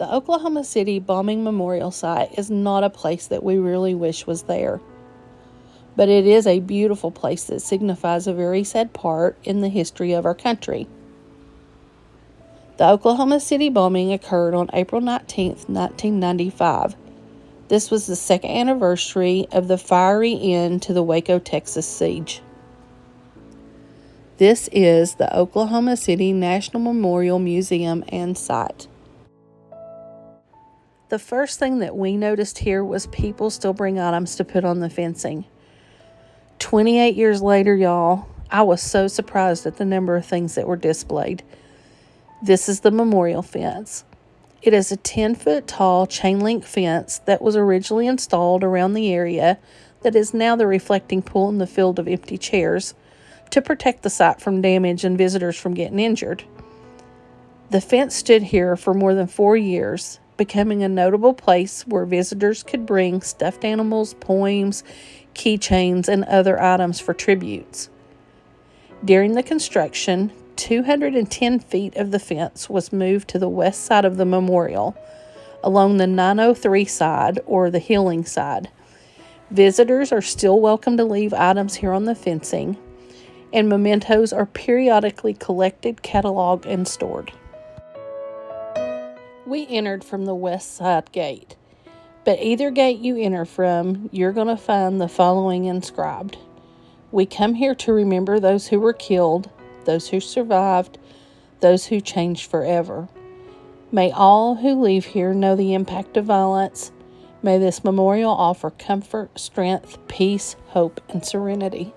The Oklahoma City bombing memorial site is not a place that we really wish was there, but it is a beautiful place that signifies a very sad part in the history of our country. The Oklahoma City bombing occurred on April 19, 1995. This was the second anniversary of the fiery end to the Waco, Texas siege. This is the Oklahoma City National Memorial Museum and site. The first thing that we noticed here was people still bring items to put on the fencing. 28 years later, y'all, I was so surprised at the number of things that were displayed. This is the memorial fence. It is a 10-foot tall chain link fence that was originally installed around the area that is now the reflecting pool in the field of empty chairs to protect the site from damage and visitors from getting injured. The fence stood here for more than 4 years, becoming a notable place where visitors could bring stuffed animals, poems, keychains, and other items for tributes. During the construction, 210 feet of the fence was moved to the west side of the memorial, along the 903 side, or the healing side. Visitors are still welcome to leave items here on the fencing, and mementos are periodically collected, cataloged, and stored. We entered from the west side gate, but either gate you enter from, you're going to find the following inscribed. We come here to remember those who were killed, those who survived, those who changed forever. May all who leave here know the impact of violence. May this memorial offer comfort, strength, peace, hope, and serenity.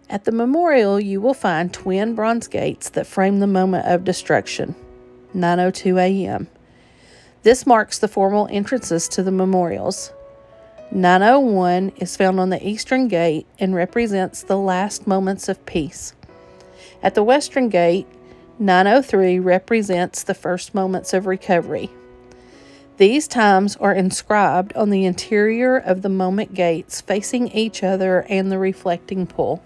At the memorial, you will find twin bronze gates that frame the moment of destruction, 9:02 a.m. This marks the formal entrances to the memorials. 901 is found on the eastern gate and represents the last moments of peace. At the western gate, 903 represents the first moments of recovery. These times are inscribed on the interior of the moment gates facing each other and the reflecting pool.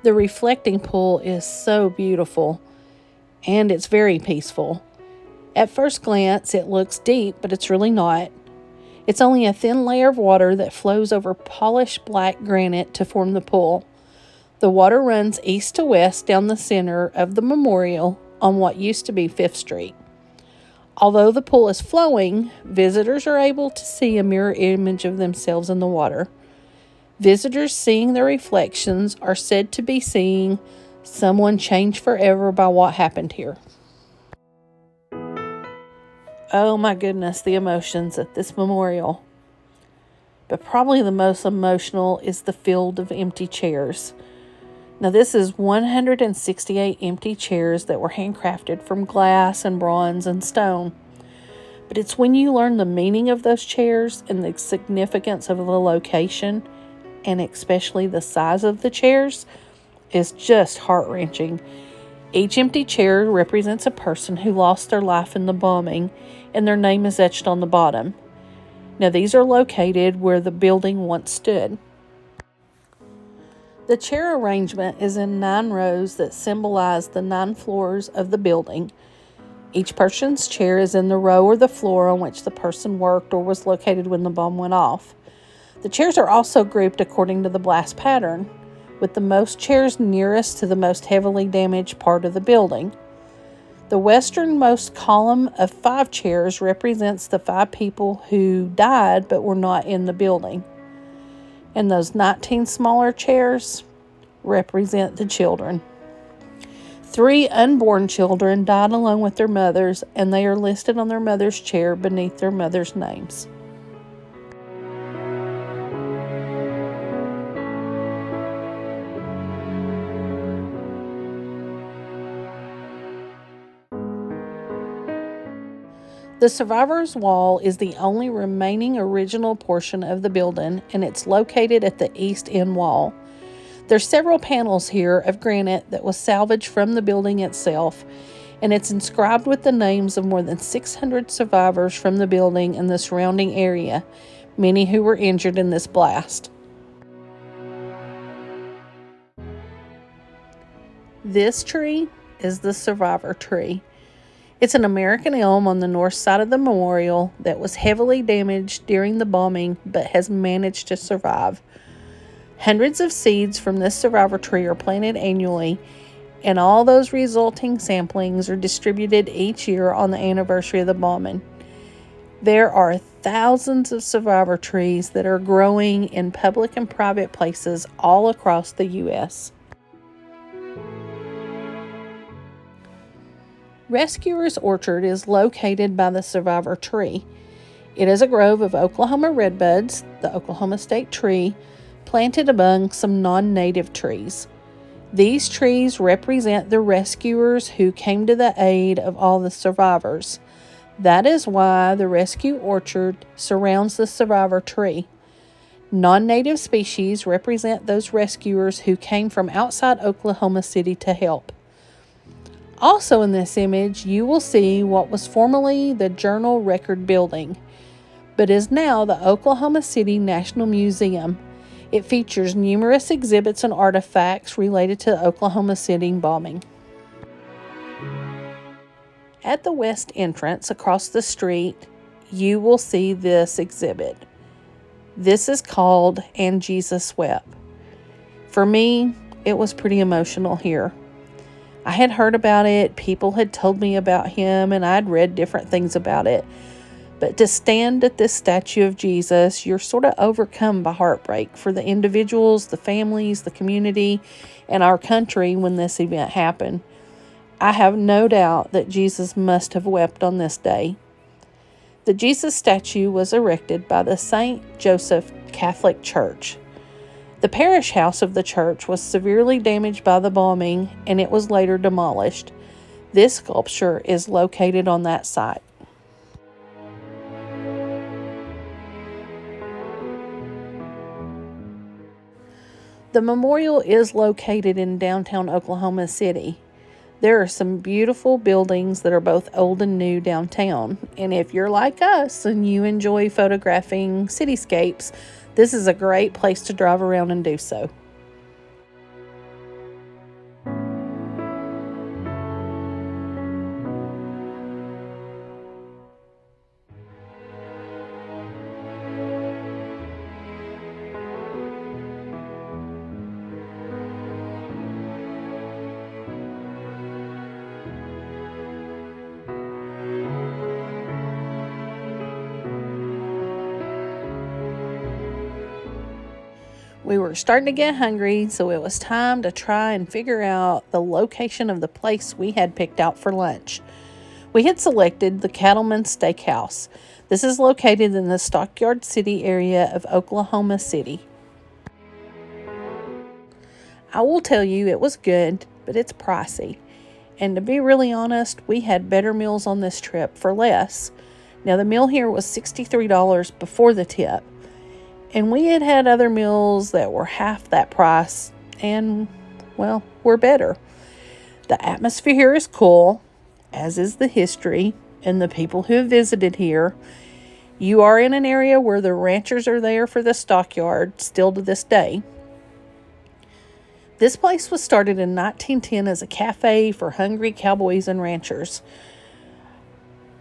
The reflecting pool is so beautiful, and it's very peaceful. At first glance, it looks deep, but it's really not. It's only a thin layer of water that flows over polished black granite to form the pool. The water runs east to west down the center of the memorial on what used to be 5th Street. Although the pool is flowing, visitors are able to see a mirror image of themselves in the water. Visitors seeing their reflections are said to be seeing someone changed forever by what happened here. Oh my goodness, the emotions at this memorial. But probably the most emotional is the field of empty chairs. Now this is 168 empty chairs that were handcrafted from glass and bronze and stone. But it's when you learn the meaning of those chairs and the significance of the location, and especially the size of the chairs, is just heart-wrenching. Each empty chair represents a person who lost their life in the bombing, and their name is etched on the bottom. Now these are located where the building once stood. The chair arrangement is in 9 rows that symbolize the 9 floors of the building. Each person's chair is in the row or the floor on which the person worked or was located when the bomb went off. The chairs are also grouped according to the blast pattern, with the most chairs nearest to the most heavily damaged part of the building. The westernmost column of 5 chairs represents the 5 people who died but were not in the building. And those 19 smaller chairs represent the children. 3 unborn children died along with their mothers, and they are listed on their mother's chair beneath their mother's names. The Survivor's Wall is the only remaining original portion of the building, and it's located at the east end wall. There's several panels here of granite that was salvaged from the building itself, and it's inscribed with the names of more than 600 survivors from the building and the surrounding area, many who were injured in this blast. This tree is the survivor tree. It's an American elm on the north side of the memorial that was heavily damaged during the bombing but has managed to survive. Hundreds of seeds from this survivor tree are planted annually, and all those resulting samplings are distributed each year on the anniversary of the bombing. There are thousands of survivor trees that are growing in public and private places all across the U.S. Rescuer's Orchard is located by the survivor tree. It is a grove of Oklahoma redbuds, the Oklahoma state tree, planted among some non-native trees. These trees represent the rescuers who came to the aid of all the survivors. That is why the rescue orchard surrounds the survivor tree. Non-native species represent those rescuers who came from outside Oklahoma City to help. Also in this image, you will see what was formerly the Journal Record Building, but is now the Oklahoma City National Museum. It features numerous exhibits and artifacts related to the Oklahoma City bombing. At the west entrance across the street, you will see this exhibit. This is called "And Jesus Wept." For me, it was pretty emotional here. I had heard about it, people had told me about him, and I'd read different things about it. But to stand at this statue of Jesus, you're sort of overcome by heartbreak for the individuals, the families, the community, and our country when this event happened. I have no doubt that Jesus must have wept on this day. The Jesus statue was erected by the St. Joseph Catholic Church. The parish house of the church was severely damaged by the bombing, and it was later demolished. This sculpture is located on that site. The memorial is located in downtown Oklahoma City. There are some beautiful buildings that are both old and new downtown, and if you're like us and you enjoy photographing cityscapes, this is a great place to drive around and do so. We were starting to get hungry, so it was time to try and figure out the location of the place we had picked out for lunch. We had selected the Cattlemen Steakhouse. This is located in the Stockyard City area of Oklahoma City. I will tell you it was good, but it's pricey. And to be really honest, we had better meals on this trip for less. Now the meal here was $63 before the tip. And we had had other meals that were half that price and, well, were better. The atmosphere here is cool, as is the history and the people who have visited here. You are in an area where the ranchers are there for the stockyard, still to this day. This place was started in 1910 as a cafe for hungry cowboys and ranchers.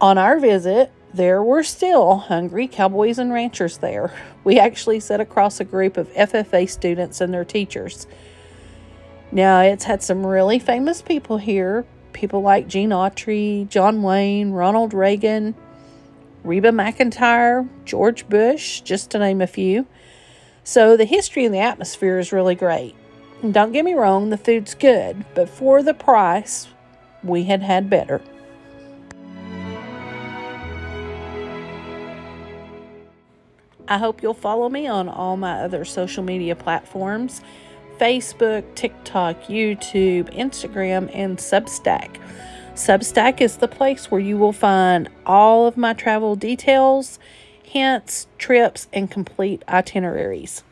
On our visit, there were still hungry cowboys and ranchers there. We actually sat across a group of FFA students and their teachers. Now, it's had some really famous people here. People like Gene Autry, John Wayne, Ronald Reagan, Reba McEntire, George Bush, just to name a few. So the history and the atmosphere is really great. And don't get me wrong, the food's good, but for the price, we had had better. I hope you'll follow me on all my other social media platforms: Facebook, TikTok, YouTube, Instagram, and Substack. Substack is the place where you will find all of my travel details, hints, trips, and complete itineraries.